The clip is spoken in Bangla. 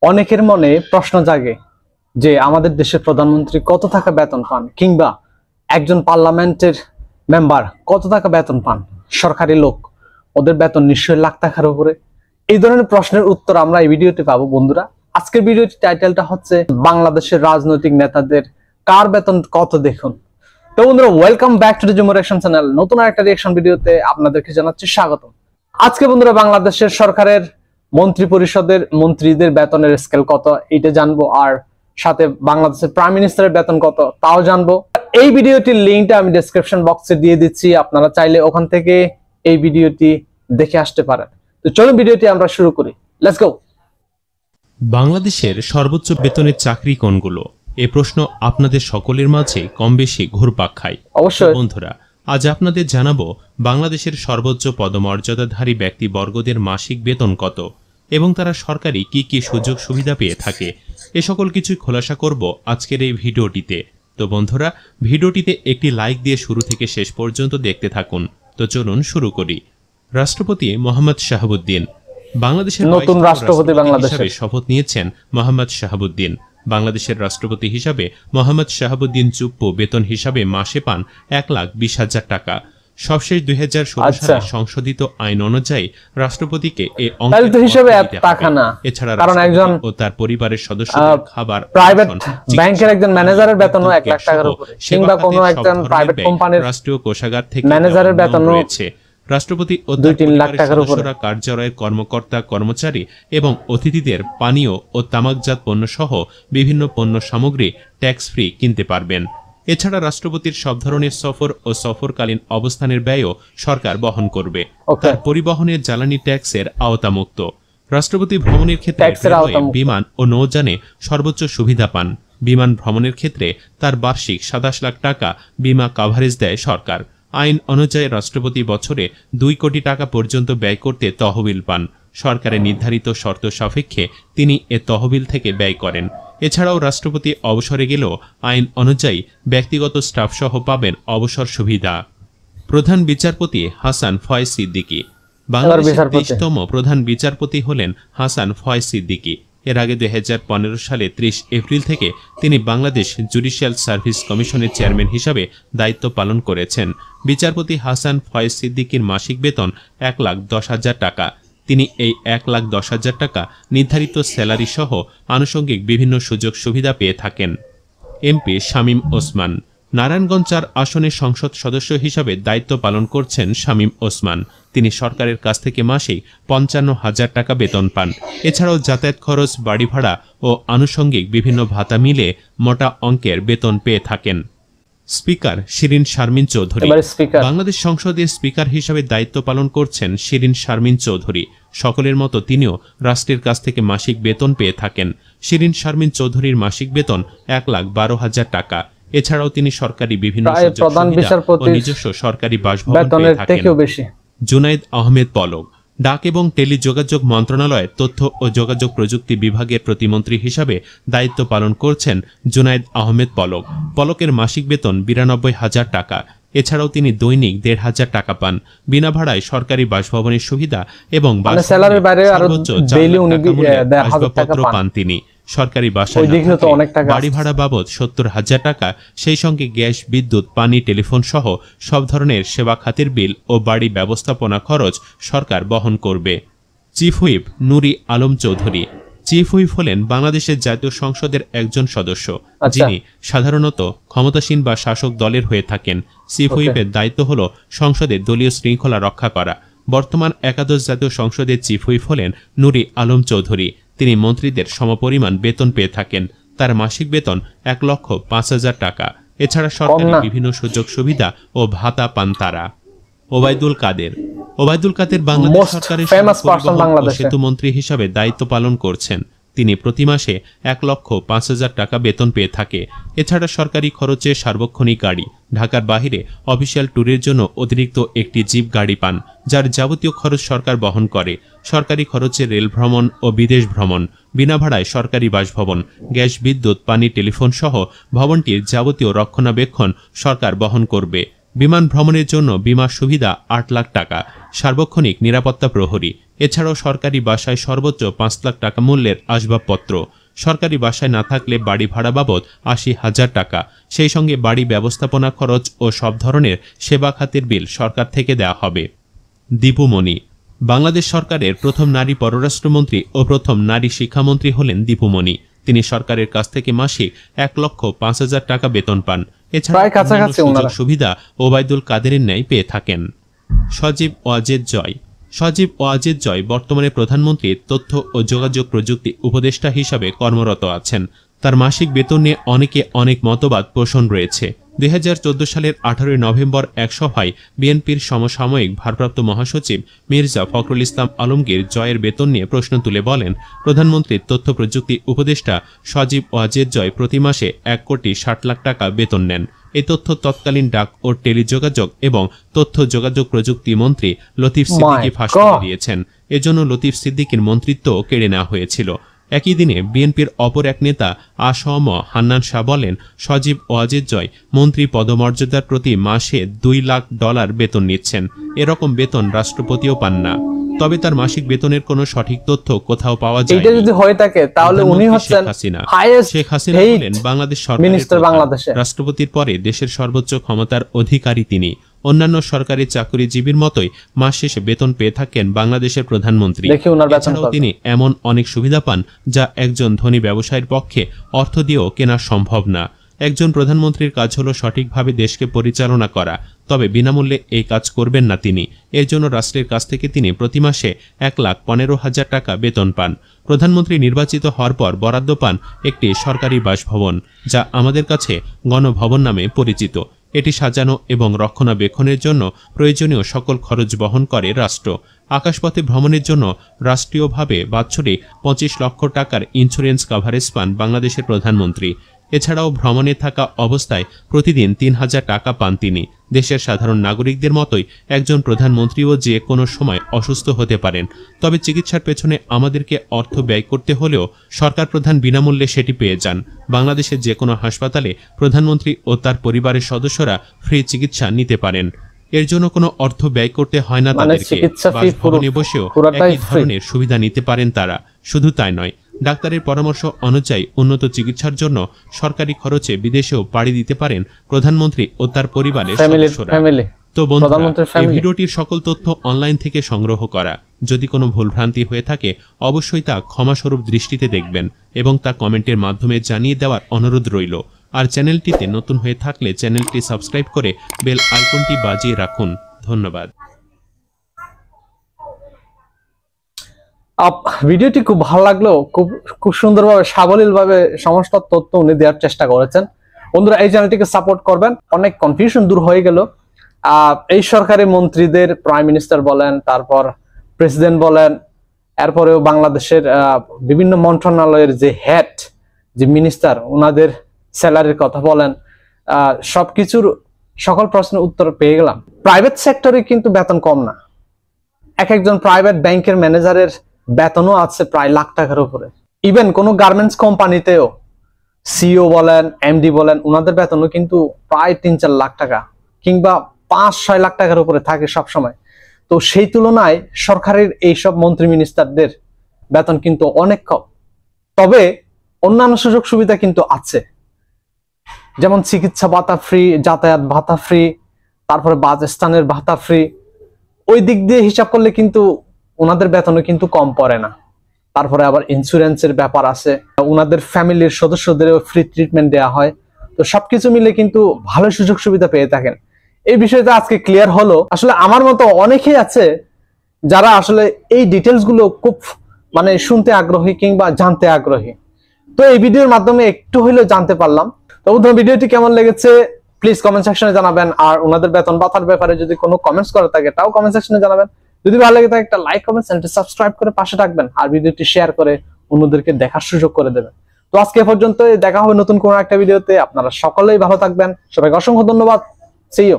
অনেকের মনে প্রশ্ন জাগে যে আমাদের দেশের প্রধানমন্ত্রী কত টাকা বেতন পান, কিংবা একজন পার্লামেন্টের মেম্বার কত টাকা বেতন পান। সরকারি লোক, ওদের বেতন নিশ্চয়ই লাখ টাকার উপরে। এই ধরনের প্রশ্নের উত্তর আমরা এই ভিডিওতে পাবো বন্ধুরা। আজকের ভিডিওটির টাইটেলটা হচ্ছে বাংলাদেশের রাজনৈতিক নেতাদের কার বেতন কত দেখুন। তো বন্ধুরা, welcome back to the Jumo reaction channel. নতুন একটা রিঅ্যাকশন ভিডিওতে আপনাদেরকে জানাচ্ছি স্বাগতম। আজকে বন্ধুরা বাংলাদেশের সরকারের মন্ত্রী পরিষদের মন্ত্রীদের বেতনের স্কেল কত এটা জানবো, আর সাথে বাংলাদেশের প্রাইম মিনিস্টারের বেতন কত তাও জানবো। এই ভিডিওটির লিঙ্কটা আমি ডেসক্রিপশন বক্সে দিয়ে দিচ্ছি, আপনারা চাইলে ওখান থেকে এই ভিডিওটি দেখে আসতে পারেন। তো চলুন ভিডিওটি আমরা শুরু করি, লেটস গো। বাংলাদেশের সর্বোচ্চ বেতনের চাকরি কোনগুলো? এই প্রশ্ন আপনাদের সকলের মাঝে কম বেশি ঘুরপাক খায়। অবশ্যই বন্ধুরা, আজ আপনাদের জানাবো বাংলাদেশের সর্বোচ্চ পদমর্যাদাধারী ব্যক্তিবর্গদের মাসিক বেতন কত এবং তারা সরকারি কি কি সুযোগ সুবিধা পেয়ে থাকে। এ সকল কিছুই খোলাসা করব আজকের এই ভিডিওটিতে। তো বন্ধুরা, ভিডিওটিতে একটি লাইক দিয়ে শুরু থেকে শেষ পর্যন্ত দেখতে থাকুন। তো চলুন শুরু করি। রাষ্ট্রপতি মোহাম্মদ শাহাবুদ্দিন বাংলাদেশের নতুন রাষ্ট্রপতি বাংলাদেশের শপথ নিয়েছেন মোহাম্মদ শাহাবুদ্দিন। বাংলাদেশের রাষ্ট্রপতি হিসাবে মোহাম্মদ শাহাবুদ্দিন চুপ্পু বেতন হিসাবে মাসে পান 1,20,000 টাকা। সবশেষ 2016 সালে সংশোধিত আইন অনুযায়ী রাষ্ট্রপতিকে এই অঙ্কের হিসাবে টাকা না, এছাড়া কারণ একজন ও তার পরিবারের সদস্যদের খাবার, প্রাইভেট ব্যাংকের একজন ম্যানেজারের বেতনও 1 লাখ টাকার উপরে, কিংবা কোনো একজন প্রাইভেট কোম্পানির রাষ্ট্রীয় কোষাগার থেকে ম্যানেজারের বেতনও রয়েছে। রাষ্ট্রপতি ও 2-3 লাখ টাকার উপরে। কার্যালয়ের কর্মকর্তা কর্মচারী এবং অতিথিদের পানীয় ও তামাকজাত পণ্য সহ বিভিন্ন পণ্য সামগ্রী ট্যাক্স ফ্রি কিনতে পারবেন। এছাড়া রাষ্ট্রপতির সব ধরনের সফর ও সফরকালীন অবস্থানের ব্যয়ও সরকার বহন করবে। তার পরিবহনের জ্বালানি ট্যাক্সের আওতামুক্ত। রাষ্ট্রপতি ভ্রমণের ক্ষেত্রে বিমান ও নৌযানে সর্বোচ্চ সুবিধা পান। বিমান ভ্রমণের ক্ষেত্রে তার বার্ষিক 27 লাখ টাকা বিমা কভারেজ দেয় সরকার। আইন অনুযায়ী রাষ্ট্রপতি বছরে 2 কোটি টাকা পর্যন্ত ব্যয় করতে তহবিল পান। সরকারের নির্ধারিত শর্ত সাপেক্ষে তিনি এ তহবিল থেকে ব্যয় করেন। এছাড়াও রাষ্ট্রপতি অবসরে গেলেও আইন অনুযায়ী ব্যক্তিগত স্টাফ সহ পাবেন অবসর সুবিধা। প্রধান বিচারপতি হাসান ফয়েজ সিদ্দিকী বাংলাদেশের 23তম প্রধান বিচারপতি হলেন হাসান ফয়েজ সিদ্দিকী। এর আগে 2015 সালে 30 এপ্রিল থেকে তিনি বাংলাদেশ জুডিশিয়াল সার্ভিস কমিশনের চেয়ারম্যান হিসাবে দায়িত্ব পালন করেছেন। বিচারপতি হাসান ফয়েজ সিদ্দিকীর মাসিক বেতন 1,10,000 টাকা। তিনি এই 1,10,000 টাকা নির্ধারিত স্যালারি সহ আনুষঙ্গিক বিভিন্ন সুযোগ সুবিধা পেয়ে থাকেন। এমপি শামীম ওসমান নারায়ণগঞ্জ 4 আসনের সংসদ সদস্য হিসাবে দায়িত্ব পালন করছেন শামীম ওসমান। তিনি সরকারের কাছ থেকে মাসে 55,000 টাকা বেতন পান। এছাড়াও যাতায়াত খরচ, বাড়ি ভাড়া ও আনুষঙ্গিক বিভিন্ন ভাতা মিলে মোটা অঙ্কের বেতন পেয়ে থাকেন। স্পিকার শিরিন শারমিন চৌধুরী বাংলাদেশ সংসদের স্পিকার হিসাবে দায়িত্ব পালন করছেন শিরিন শারমিন চৌধুরী। সকলের মতো তিনিও রাষ্ট্রের কাছ থেকে মাসিক বেতন পেয়ে থাকেন। শিরিন শারমিন চৌধুরীর মাসিক বেতন 1,12,000 টাকা। এছাড়াও তিনি সরকারি বিভিন্ন নিজস্ব সরকারি বাসভবন পেয়ে থাকেন। জুনাইদ আহমেদ পলক ডাক এবং টেলিযোগাযোগ মন্ত্রণালয়ের তথ্য ও যোগাযোগ প্রযুক্তি বিভাগের প্রতিমন্ত্রী হিসাবে দায়িত্ব পালন করছেন জুনাইদ আহমেদ পলক। পলকের মাসিক বেতন 92,000 টাকা। এছাড়াও তিনি দৈনিক 1,500 টাকা পান। বিনা ভাড়ায় সরকারি বাসভবনের সুবিধা এবং আসবাবপত্র পান তিনি। সরকারি বাসায় বাড়ি ভাড়া বাবদ 70,000 টাকা, সেই সঙ্গে গ্যাস, বিদ্যুৎ, পানি, টেলিফোন সহ সব ধরনের সেবা খাতের বিল ও বাড়ি ব্যবস্থাপনা খরচ সরকার বহন করবে। চিফ হুইপ নুরি আলম চৌধুরী চিফ হুইপ হলেন বাংলাদেশের জাতীয় সংসদের একজন সদস্য, যিনি সাধারণত ক্ষমতাসীন বা শাসক দলের হয়ে থাকেন। চিফ হুইপের দায়িত্ব হল সংসদের দলীয় শৃঙ্খলা রক্ষা করা। বর্তমান একাদশ জাতীয় সংসদের চিফ হুইপ হলেন নুরি আলম চৌধুরী। তিনি মন্ত্রীদের সমপরিমাণ বেতন পেয়ে থাকেন। তার মাসিক বেতন 1,05,000 টাকা। এছাড়া সরকারি বিভিন্ন সুযোগ সুবিধা ও ভাতা পান তারা। ওবায়দুল কাদের বাংলাদেশ সরকারের সেতু মন্ত্রী হিসাবে দায়িত্ব পালন করছেন। তিনি প্রতি মাসে 1,05,000 টাকা বেতন পেয়ে থাকে। এছাড়া সরকারি খরচে সার্বক্ষণিক গাড়ি, ঢাকার বাহিরে অফিসিয়াল ট্যুরের জন্য অতিরিক্ত একটি জিপ গাড়ি পান, যার যাবতীয় খরচ সরকার বহন করে। সরকারি খরচে রেল ভ্রমণ ও বিদেশ ভ্রমণ, বিনা ভাড়ায় সরকারি বাসভবন, গ্যাস, বিদ্যুৎ, পানি, টেলিফোন সহ ভবনটির যাবতীয় রক্ষণাবেক্ষণ সরকার বহন করবে। বিমান ভ্রমণের জন্য বিমা সুবিধা ৮ লাখ টাকা, সার্বক্ষণিক নিরাপত্তা প্রহরী। এছাড়াও সরকারি বাসায় সর্বোচ্চ ৫ লাখ টাকা মূল্যের আসবাবপত্র। সরকারি বাসায় না থাকলে বাড়ি ভাড়া বাবদ ৮০,০০০ টাকা, সেই সঙ্গে বাড়ি ব্যবস্থাপনা খরচ ও সব ধরনের সেবা খাতের বিল সরকার থেকে দেওয়া হবে। দীপু মনি। বাংলাদেশ সরকারের প্রথম নারী পররাষ্ট্রমন্ত্রী ও প্রথম নারী শিক্ষামন্ত্রী হলেন দীপু মনি। তিনি সরকারের কাছ থেকে মাসিক ১,৫,০০০ টাকা বেতন পান। এছাড়া অন্যান্য সুযোগ সুবিধা ওবায়দুল কাদেরের ন্যায় পেয়ে থাকেন। সজীব ওয়াজেদ জয়। সজীব ওয়াজেদ জয় বর্তমানে প্রধানমন্ত্রীর তথ্য ও যোগাযোগ প্রযুক্তি উপদেষ্টা হিসাবে কর্মরত আছেন। তার মাসিক বেতন নিয়ে অনেকে অনেক মতবাদ পোষণ রয়েছে। ২০১৪ সালের ১৮ নভেম্বর এক সভায় বিএনপির সমসাময়িক ভারপ্রাপ্ত মহাসচিব মির্জা ফখরুল ইসলাম আলমগীর জয়ের বেতন নিয়ে প্রশ্ন তুলে বলেন, প্রধানমন্ত্রীর তথ্য প্রযুক্তি উপদেষ্টা সজীব ওয়াজেদ জয় প্রতি মাসে ১,৬০,০০,০০০ টাকা বেতন নেন। এই তথ্য তৎকালীন ডাক ও টেলিযোগাযোগ এবং তথ্য যোগাযোগ প্রযুক্তি মন্ত্রী লতিফ সিদ্দিকী ফাঁস করে দিয়েছেন। এজন্য লতিফ সিদ্দিকীর মন্ত্রিত্ব কেড়ে নেওয়া হয়েছিল। একই দিনে বিএনপির অপর এক নেতা আসম হান্নান শাহ বলেন, সজীব ওয়াজেদ জয় মন্ত্রী পদমর্যাদার প্রতি মাসে $2 লাখ বেতন নিচ্ছেন। এরকম বেতন রাষ্ট্রপতিও পান না। তবে তার মাসিক বেতনের কোনো সঠিক তথ্য কোথাও পাওয়া যায় না। এটা যদি হয়ে থাকে তাহলে উনি হচ্ছেন শেখ হাসিনা হলেন বাংলাদেশ সরকারের রাষ্ট্রপতির পরে দেশের সর্বোচ্চ ক্ষমতার অধিকারী তিনি। অন্যান্য সরকারি চাকরিজীবীর মতোই মাস শেষে বেতন পেয়ে থাকেন বাংলাদেশের প্রধানমন্ত্রী। এছাড়াও তিনি এমন অনেক সুবিধা পান যা একজন ধনী ব্যবসায়ীর পক্ষে অর্থ দিয়েও কেনা সম্ভব না। একজন প্রধানমন্ত্রীর কাজ হলো সঠিকভাবে দেশকে পরিচালনা করা, তবে বিনামূল্যে এই কাজ করবেন না তিনি। এর জন্য রাষ্ট্রের কাছ থেকে তিনি প্রতি মাসে ১,১৫,০০০ টাকা বেতন পান। প্রধানমন্ত্রী নির্বাচিত হওয়ার পর বরাদ্দ পান একটি সরকারি বাসভবন, যা আমাদের কাছে গণভবন নামে পরিচিত। এটি সাজানো এবং রক্ষণাবেক্ষণের জন্য প্রয়োজনীয় সকল খরচ বহন করে রাষ্ট্র। আকাশপথে ভ্রমণের জন্য রাষ্ট্রীয়ভাবে বাৎসরিক ২৫ লক্ষ টাকার ইন্স্যুরেন্স কভারেজ পান বাংলাদেশের প্রধানমন্ত্রী। এছাড়াও ভ্রমণে থাকা অবস্থায় প্রতিদিন ৩,০০০ টাকা পান তিনি। দেশের সাধারণ নাগরিকদের মতোই একজন প্রধানমন্ত্রীও যে কোনো সময় অসুস্থ হতে পারেন, তবে চিকিৎসার পেছনে আমাদেরকে অর্থ ব্যয় করতে হলেও সরকার প্রধান বিনামূল্যে সেটি পেয়ে যান। বাংলাদেশের যে কোনো হাসপাতালে প্রধানমন্ত্রী ও তার পরিবারের সদস্যরা ফ্রি চিকিৎসা নিতে পারেন। এর জন্য কোনো অর্থ ব্যয় করতে হয় না তাদেরকে। বাসভবনে বসেও একই ধরনের সুবিধা নিতে পারেন তারা। শুধু তাই নয়, ডাক্তারের পরামর্শ অনুযায়ী উন্নত চিকিৎসার জন্য সরকারি খরচে বিদেশেও পাড়ি দিতে পারেন প্রধানমন্ত্রী ও তার পরিবারের সদস্যরা। তো বন্ধুরা, এই ভিডিওটির সকল তথ্য অনলাইন থেকে সংগ্রহ করা। যদি কোনো ভুলভ্রান্তি হয়ে থাকে অবশ্যই তা ক্ষমাস্বরূপ দৃষ্টিতে দেখবেন এবং তা কমেন্টের মাধ্যমে জানিয়ে দেওয়ার অনুরোধ রইল। আর চ্যানেলটিতে নতুন হয়ে থাকলে চ্যানেলটি সাবস্ক্রাইব করে বেল আইকনটি বাজিয়ে রাখুন। ধন্যবাদ। ভিডিওটি খুব ভালো লাগলো, খুব সুন্দরভাবে সাবলীলভাবে সমস্ত তথ্য উনি দেওয়ার চেষ্টা করেছেন। বন্ধুরা, এই চ্যানেলটিকে সাপোর্ট করবেন। অনেক কনফিউশন দূর হয়ে গেল। এই সরকারি মন্ত্রীদের প্রাইম মিনিস্টার বলেন, তারপর প্রেসিডেন্ট বলেন, এরপরেও বাংলাদেশের বিভিন্ন মন্ত্রণালয়ের যে হেড, যে মিনিস্টার, ওনাদের স্যালারির কথা বলেন, সবকিছুর সকল প্রশ্নের উত্তর পেয়ে গেলাম। প্রাইভেট সেক্টরে কিন্তু বেতন কম না। একজন প্রাইভেট ব্যাংকের ম্যানেজারের বেতনও আছে প্রায় লাখ টাকার উপরে। ইভেন কোনো গার্মেন্টস কোম্পানিতেও সিইও বলেন, এমডি বলেন, ওনাদের বেতনও কিন্তু প্রায় ৩-৪ লাখ টাকা কিংবা ৫-৬ লাখ টাকার উপরে থাকে সব সময়। তো সেই তুলনায় সরকারের এইসব মন্ত্রী মিনিস্টারদের বেতন কিন্তু অনেক কম। তবে অন্যান্য সুযোগ সুবিধা কিন্তু আছে, যেমন চিকিৎসা ভাতা ফ্রি, যাতায়াত ভাতা ফ্রি, তারপরে বাসস্থানের ভাতা ফ্রি। ওই দিক দিয়ে হিসাব করলে কিন্তু ওনাদের বেতনও কিন্তু কম পড়ে না। তারপরে আবার ইন্স্যুরেন্সের ব্যাপার আছে, ওনাদের ফ্যামিলির সদস্যদেরও ফ্রি ট্রিটমেন্ট দেওয়া হয়। তো সবকিছু মিলে কিন্তু ভালো সুযোগ সুবিধা পেয়ে থাকেন। এই বিষয়টা আজকে ক্লিয়ার হলো। আসলে আমার মতো অনেকেই আছে যারা আসলে এই ডিটেলস গুলো খুব শুনতে আগ্রহী কিংবা জানতে আগ্রহী। তো এই ভিডিওর মাধ্যমে একটু হইলেও জানতে পারলাম। তো ভিডিওটি কেমন লেগেছে প্লিজ কমেন্ট সেকশনে জানাবেন। আর ওনাদের বেতন ভাতার ব্যাপারে যদি কোনো কমেন্টস করা থাকে তাও কমেন্ট সেকশনে জানাবেন। যদি ভালো লাগে থাকে একটা লাইক কমেন্ট, চ্যানেলটি সাবস্ক্রাইব করে পাশে থাকবেন আর ভিডিওটি শেয়ার করে অন্যদেরকে দেখার সুযোগ করে দেবেন। তো আজকে এ পর্যন্ত, দেখা হবে নতুন কোনো একটা ভিডিওতে। আপনারা সকলেই ভালো থাকবেন। সবাইকে অসংখ্য ধন্যবাদ। See you.